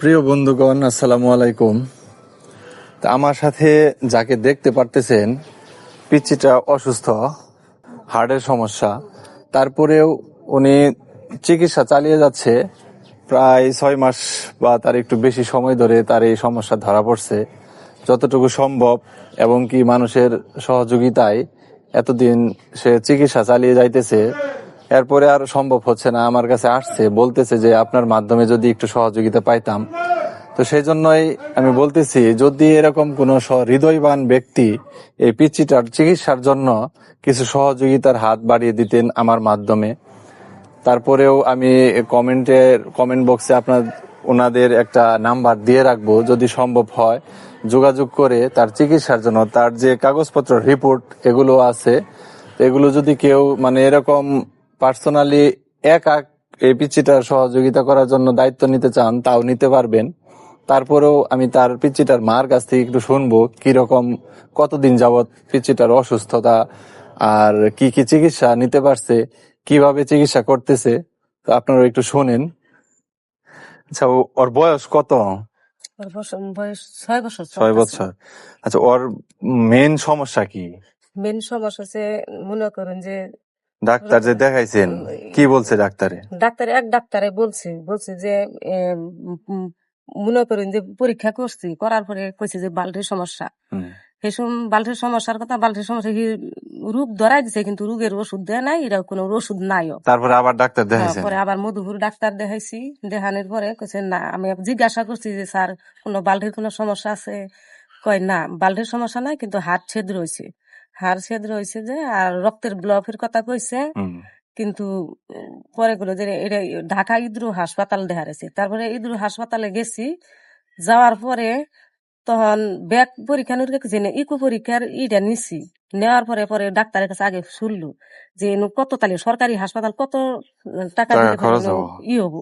প্রিয় বন্ধুগণ, আসসালামু আলাইকুম। তা আমার সাথে যাকে দেখতে পারতেছেন, পিচ্চিটা অসুস্থ, হার্টের সমস্যা। তারপরেও উনি চিকিৎসা চালিয়ে যাচ্ছে। প্রায় 6 মাস বা তার একটু বেশি সময় ধরে তার এই সমস্যা ধরা পড়ছে। যতটুকু সম্ভব এবং কি মানুষের সহযোগিতায় এতদিন সে চিকিৎসা চালিয়ে যাইতেছে। এরপরে আর সম্ভব হচ্ছে না, আমার কাছে আসছে, বলতেছে যে আপনার মাধ্যমে যদি একটু সহযোগিতা পাইতাম। তো সেই জন্যই আমি বলতেছি, যদি এরকম কোনো হৃদয়বান ব্যক্তি এই পিচ্চিটার চিকিৎসার জন্য কিছু সহযোগিতার হাত বাড়িয়ে দিতেন আমার মাধ্যমে। তারপরেও আমি কমেন্ট বক্সে ওনাদের একটা নাম্বার দিয়ে রাখবো, যদি সম্ভব হয় যোগাযোগ করে তার চিকিৎসার জন্য তার যে কাগজপত্র রিপোর্ট এগুলো আছে, এগুলো যদি কেউ এরকম পার্সোনালি এই পিচ্চিটার সহযোগিতা করার জন্য দায়িত্ব নিতে চান, তাও নিতে পারবেন। তারপরেও আমি তার পিচ্চিটার মার কাছ থেকে একটু শুনবো কিরকম, কতদিন যাবৎ পিচ্চিটার অসুস্থতা, আর কি কি চিকিৎসা নিতে পারছে, কিভাবে চিকিৎসা করতেছে। তো আপনারা একটু শোনেন। আচ্ছা, ওর বয়স কত? বয়স 6 বছর। 6 বছর। আচ্ছা, ওর মেন সমস্যা কি? মেন সমস্যা হচ্ছে, মনে করেন যে ডাক্তার যে দেখাইছেন, কি বলছে ডাক্তারে? ডাক্তারে বলছে যে মনে করেন যে পরীক্ষা করছি, করার পরে কইছে যে বাল্টির সমস্যা। সেসব বাল্টির সমস্যার কথা, বাল্টির সমস্যা কি রোগ ধরাই দিছে, কিন্তু রোগের ওষুধ দেয় নাই, এরা কোনো ওষুধ নাইও। তারপরে আবার ডাক্তার দেখাইছেন? পরে আবার মধুপুর ডাক্তার দেখাইছি, দেখানোর পরে কইছে না। আমি জিজ্ঞাসা করছি যে স্যার, কোনো বাল্টির কোনো সমস্যা আছে? কয় না, বাল্টির সমস্যা নাই, কিন্তু হাড় ছেদ্র হয়েছে যে, আর রক্তের ব্লকের কথা কইছে। কিন্তু পরে বলে যে এটা ঢাকা ইদ্রু হাসপাতাল দেখারেছে। তারপরে ইদ্রু হাসপাতালে গেছি, যাওয়ার পরে তখন ব্যাগ পরীক্ষা নিরীক্ষা ইকো পরীক্ষার ইটা নিছি। নেওয়ার পরে পরে ডাক্তারের কাছে আগে শুনলো যে কত তাহলে সরকারি হাসপাতাল কত টাকা দিলে হবো।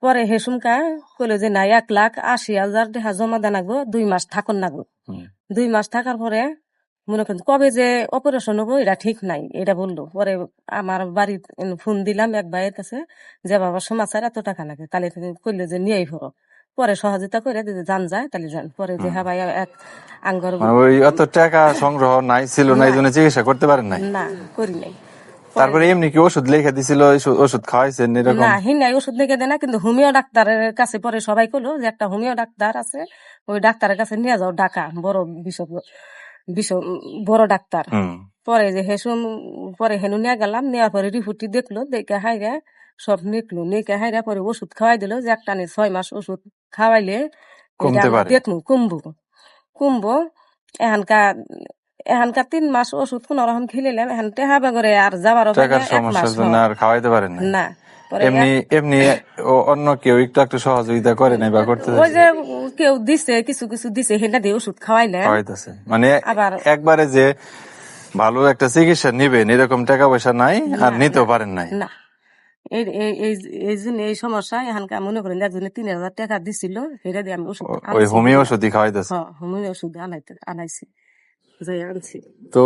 পরে হেসুমকা কইলো যে না, 1,80,000 টাকা জমা দেন আগো, 2 মাস থাকুন নাগো। 2 মাস থাকার পরে মনে করেন কবে যে অপারেশন হবো এটা ঠিক নাই, এটা বললো। পরে আমার বাড়ি ফোন দিলাম এক ভাইয়ের কাছে, যে বাবা সমাচার এত টাকা লাগে, তাহলে কইলে যে নিয়েই ভরো। পরে সহযোগিতা করে যান যায়, তাহলে যান। পরে যে হ্যাঁ ভাই এক আঙ্গর ওই অত টাকা সংগ্রহ নাই ছিল না, এই জন্য চিকিৎসা করতে পারেন নাই? না, করি নাই। তারপরে এমনি কি ওষুধ লিখে দিছিল, ওষুধ খাওয়াইছেন এরকম? না, হিনাই ওষুধ লিখে দেয় না, কিন্তু হোমিও ডাক্তারের কাছে পরে সবাই কইলো যে একটা হোমিও ডাক্তার আছে, ওই ডাক্তারের কাছে নিয়ে যাও, ঢাকা বড় বড় ডাক্তার। পরে যে পরে হেনু নিয়ে গেলাম, নেওয়ার পরে রিপোর্টটি দেখলো, দেখে হাইরা সব নিকে হাইরা পরে ওষুধ খাওয়াই দিল, যে একটা 6 মাস ওষুধ খাওয়াইলে দেখলু কমবো। এখানকার 3 মাস ওষুধ কোন রকম খেলিলাম, এখন টেহা বাগরে আর যাবার খাওয়াইতে পারেন না। এমনি অন্য কেউ একটু সহযোগিতা করে নাই বা করতে? ওই যে কেউ দিছে, কিছু কিছু দিছে, সেটা দিয়ে ওষুধ খাওয়াইলেন। আবার একবারে যে ভালো একটা চিকিৎসা নিবেন এরকম টাকা পয়সা নাই, আর নিতেও পারেন নাই? না, এই জন্য এই সমস্যা। এখানকার মনে করেন একজনে 3,000 টাকা দিছিল, সেটা দিয়ে আমি ওষুধ, ওই হোমিও ওষুধই খাওয়াইতেছে? হোমিও ওষুধ আনাইছি, আনছি। তো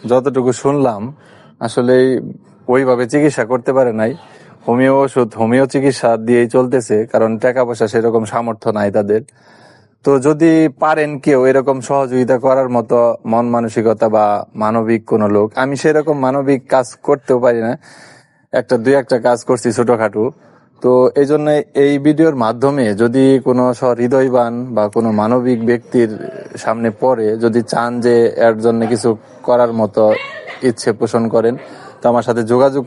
যতটুকু শুনলাম, আসলে ওইভাবে চিকিৎসা করতে পারে নাই। হোমিও চিকিৎসা দিয়েই চলতেছে, কারণ টাকা পয়সা সেরকম সামর্থ্য নাই তাদের। তো যদি পারেন কেউ এরকম সহযোগিতা করার মতো মন মানসিকতা বা মানবিক কোন লোক, আমি সেরকম মানবিক কাজ করতেও পারি না, দুই একটা কাজ করছি ছোটখাটো। তো এই জন্য এই ভিডিওর মাধ্যমে যদি কোনো হৃদয়বান বা কোনো মানবিক ব্যক্তির সামনে পড়ে, যদি চান যে এর জন্য কিছু করার মতো ইচ্ছে পোষণ করেন, তো আমার সাথে যোগাযোগ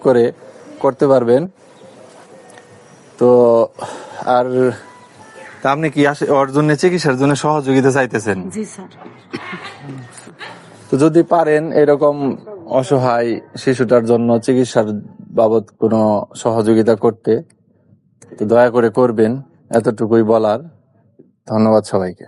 করতে পারবেন। তো আর আপনি কি ওর জন্য চিকিৎসার জন্য সহযোগিতা চাইতেছেন? জি স্যার। তো যদি পারেন এরকম অসহায় শিশুটার জন্য চিকিৎসার বাবদ কোনো সহযোগিতা করতে, তো দয়া করে করবেন, এতটুকুই বলার। ধন্যবাদ সবাইকে।